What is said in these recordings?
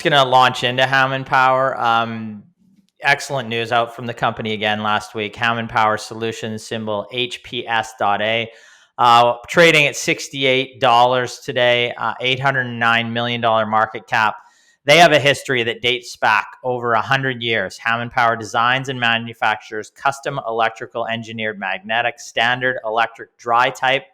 Going to launch into Hammond Power. Excellent news out from the company again last week. Hammond Power Solutions, symbol HPS.A. Trading at $68 today, $809 million market cap. They have a history that dates back over 100 years. Hammond Power designs and manufactures custom electrical engineered magnetic, standard electric dry type,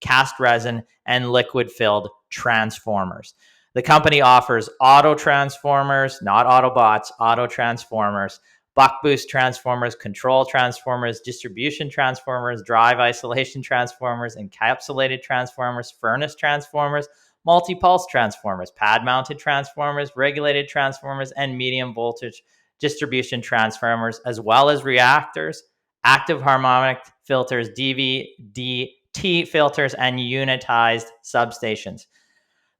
cast resin, and liquid filled transformers. The company offers auto transformers, not Autobots, auto transformers, buck boost transformers, control transformers, distribution transformers, drive isolation transformers, encapsulated transformers, furnace transformers, multi-pulse transformers, pad-mounted transformers, regulated transformers, and medium voltage distribution transformers, as well as reactors, active harmonic filters, DVDT filters, and unitized substations.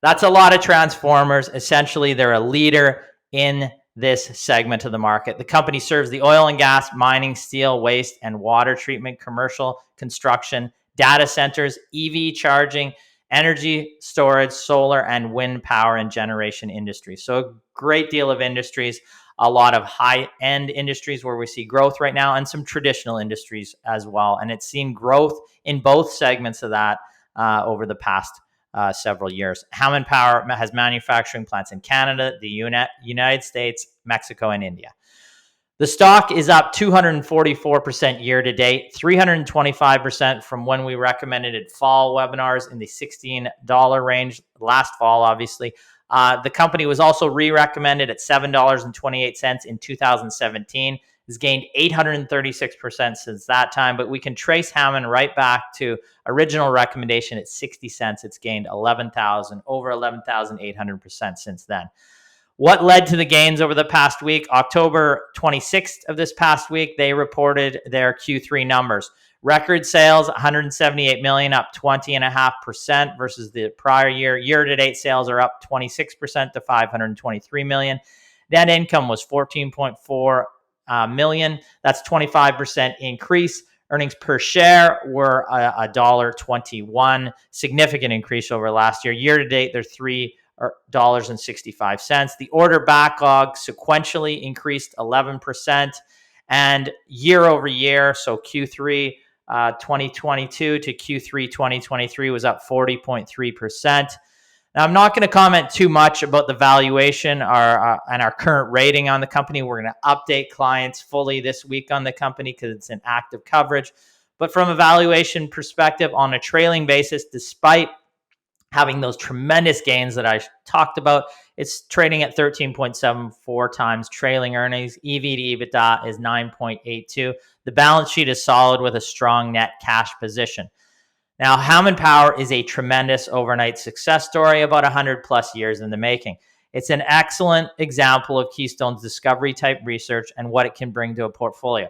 That's a lot of transformers. Essentially, they're a leader in this segment of the market. The company serves the oil and gas, mining, steel, waste, and water treatment, commercial, construction, data centers, EV charging, energy storage, solar, and wind power and generation industries. So a great deal of industries, a lot of high-end industries where we see growth right now, and some traditional industries as well. And it's seen growth in both segments of that over the past several years. Hammond Power has manufacturing plants in Canada, the United States, Mexico, and India. The stock is up 244% year to date, 325% from when we recommended it fall webinars in the $16 range last fall, obviously. The company was also re-recommended at $7.28 in 2017. Has gained 836% since that time, but we can trace Hammond right back to original recommendation at 60 cents. It's gained over 11,800% since then. What led to the gains over the past week? October 26th of this past week, they reported their Q3 numbers. Record sales, 178 million, up 20.5% versus the prior year. Year-to-date sales are up 26% to 523 million. Net income was 14.4 million. That's 25% increase. Earnings per share were $1.21, significant increase over last year. Year to date, they're $3.65. The order backlog sequentially increased 11%, and year over year, so Q3 2022 to Q3 2023 was up 40.3%. Now, I'm not going to comment too much about the valuation and our current rating on the company. We're going to update clients fully this week on the company because it's in active coverage. But from a valuation perspective, on a trailing basis, despite having those tremendous gains that I talked about, it's trading at 13.74 times trailing earnings. EV to EBITDA is 9.82. The balance sheet is solid with a strong net cash position. Now, Hammond Power is a tremendous overnight success story, about 100 plus years in the making. It's an excellent example of Keystone's discovery type research and what it can bring to a portfolio.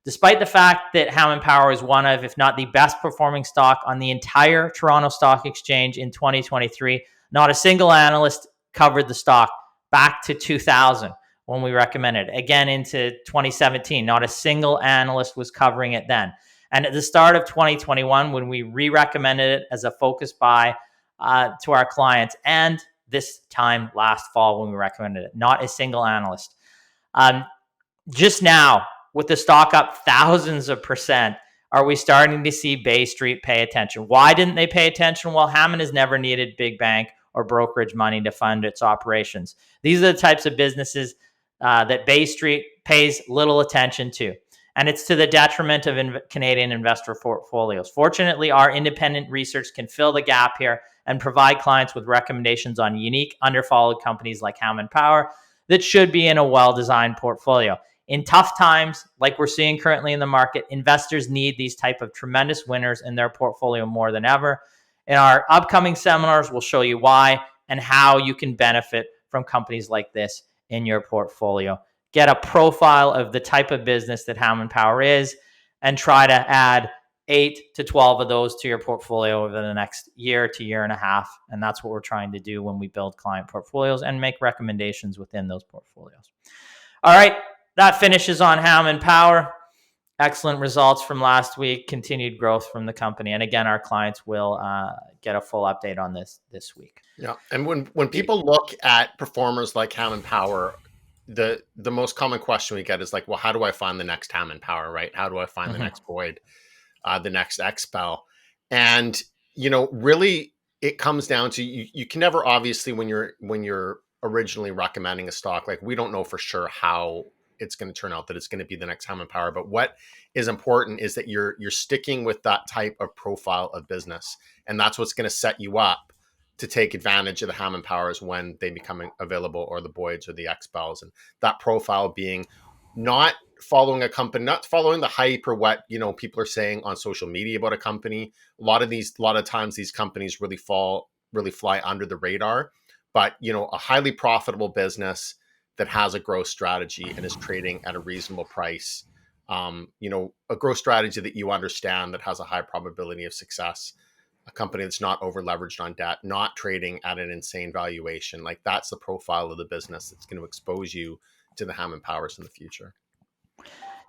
Despite the fact that Hammond Power is one of, if not the best performing stock on the entire Toronto Stock Exchange in 2023, not a single analyst covered the stock back to 2000 when we recommended it. Again, into 2017, not a single analyst was covering it then. And at the start of 2021, when we re-recommended it as a focus buy to our clients, and this time last fall when we recommended it, not a single analyst. Just now, with the stock up thousands of percent, are we starting to see Bay Street pay attention? Why didn't they pay attention? Well, Hammond has never needed big bank or brokerage money to fund its operations. These are the types of businesses that Bay Street pays little attention to. And it's to the detriment of Canadian investor portfolios. Fortunately, our independent research can fill the gap here and provide clients with recommendations on unique, underfollowed companies like Hammond Power that should be in a well-designed portfolio. In tough times, like we're seeing currently in the market, investors need these type of tremendous winners in their portfolio more than ever. In our upcoming seminars, we'll show you why and how you can benefit from companies like this in your portfolio. Get a profile of the type of business that Hammond Power is, and try to add 8 to 12 of those to your portfolio over the next year to year and a half. And that's what we're trying to do when we build client portfolios and make recommendations within those portfolios. All right, that finishes on Hammond Power. Excellent results from last week, continued growth from the company. And again, our clients will get a full update on this week. Yeah. And when people look at performers like Hammond Power, the most common question we get is like, well, how do I find the next Hammond Power, right? How do I find the Mm-hmm. next Boyd, the next XPEL? And really, it comes down to you can never, obviously, when you're originally recommending a stock, like, we don't know for sure how it's going to turn out that it's going to be the next Hammond Power. But what is important is that you're sticking with that type of profile of business, and that's what's going to set you up to take advantage of the Hammond Powers when they become available, or the Boyds or the XPELs. And that profile being not following a company, not following the hype or what people are saying on social media about a company. A lot of times these companies really fly under the radar. But a highly profitable business that has a growth strategy and is trading at a reasonable price, a growth strategy that you understand, that has a high probability of success, a company that's not over leveraged on debt, not trading at an insane valuation. Like, that's the profile of the business that's going to expose you to the Hammond Powers in the future.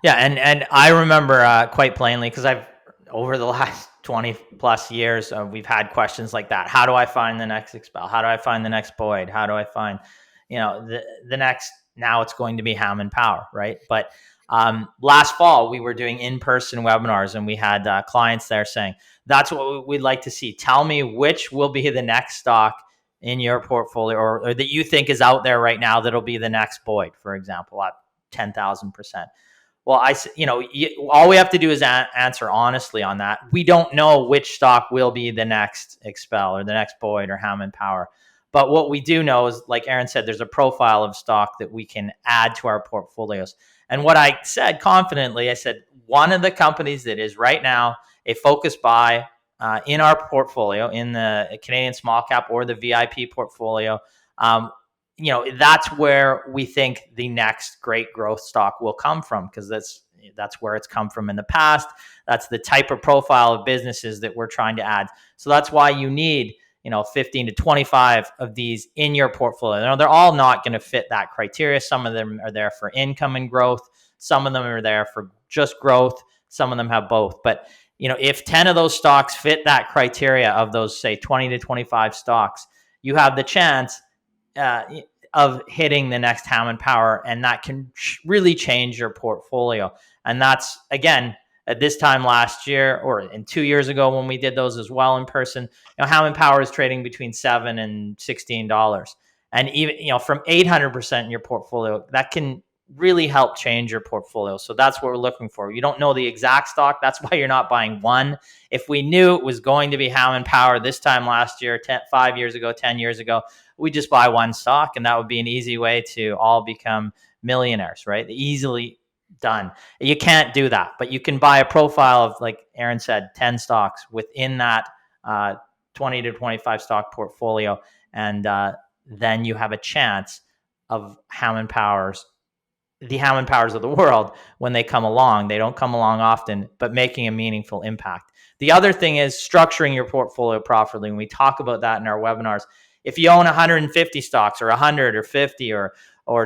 Yeah, and I remember quite plainly, because I've over the last 20 plus years, we've had questions like that. How do I find the next Expel? How do I find the next Boyd? How do I find, the next? Now it's going to be Hammond Power, right? But last fall we were doing in-person webinars, and we had clients there saying, "That's what we'd like to see. Tell me which will be the next stock in your portfolio, or that you think is out there right now that'll be the next Boyd, for example, at 10,000%." Well, all we have to do is answer honestly on that. We don't know which stock will be the next Expel or the next Boyd or Hammond Power. But what we do know is, like Aaron said, there's a profile of stock that we can add to our portfolios. And what I said confidently, I said, one of the companies that is right now a focus buy in our portfolio, in the Canadian small cap or the VIP portfolio, that's where we think the next great growth stock will come from, because that's where it's come from in the past. That's the type of profile of businesses that we're trying to add. So that's why you need 15 to 25 of these in your portfolio. Now, they're all not going to fit that criteria. Some of them are there for income and growth. Some of them are there for just growth. Some of them have both. But if 10 of those stocks fit that criteria of those, say, 20 to 25 stocks, you have the chance of hitting the next Hammond Power, and that can really change your portfolio. And that's, again, at this time last year, or in 2 years ago when we did those as well in person, Hammond Power is trading between $7 and $16, and even from 800% in your portfolio, that can really help change your portfolio. So that's what we're looking for. You don't know the exact stock. That's why you're not buying one. If we knew it was going to be Hammond Power this time last year, 5 years ago, 10 years ago, we just buy one stock, and that would be an easy way to all become millionaires, right? Easily done. You can't do that, but you can buy a profile of, like Aaron said, 10 stocks within that 20 to 25 stock portfolio. And then you have a chance of the Hammond Powers of the world, when they come along. They don't come along often, but making a meaningful impact. The other thing is structuring your portfolio properly. And we talk about that in our webinars. If you own 150 stocks, or 100 or 50 or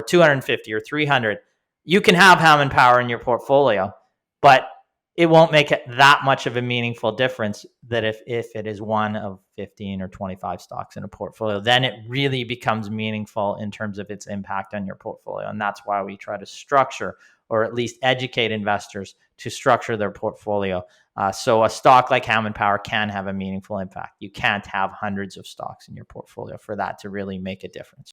250 or 300, you can have Hammond Power in your portfolio, but it won't make it that much of a meaningful difference that if it is one of 15 or 25 stocks in a portfolio, then it really becomes meaningful in terms of its impact on your portfolio. And that's why we try to structure, or at least educate investors to structure their portfolio. So a stock like Hammond Power can have a meaningful impact. You can't have hundreds of stocks in your portfolio for that to really make a difference.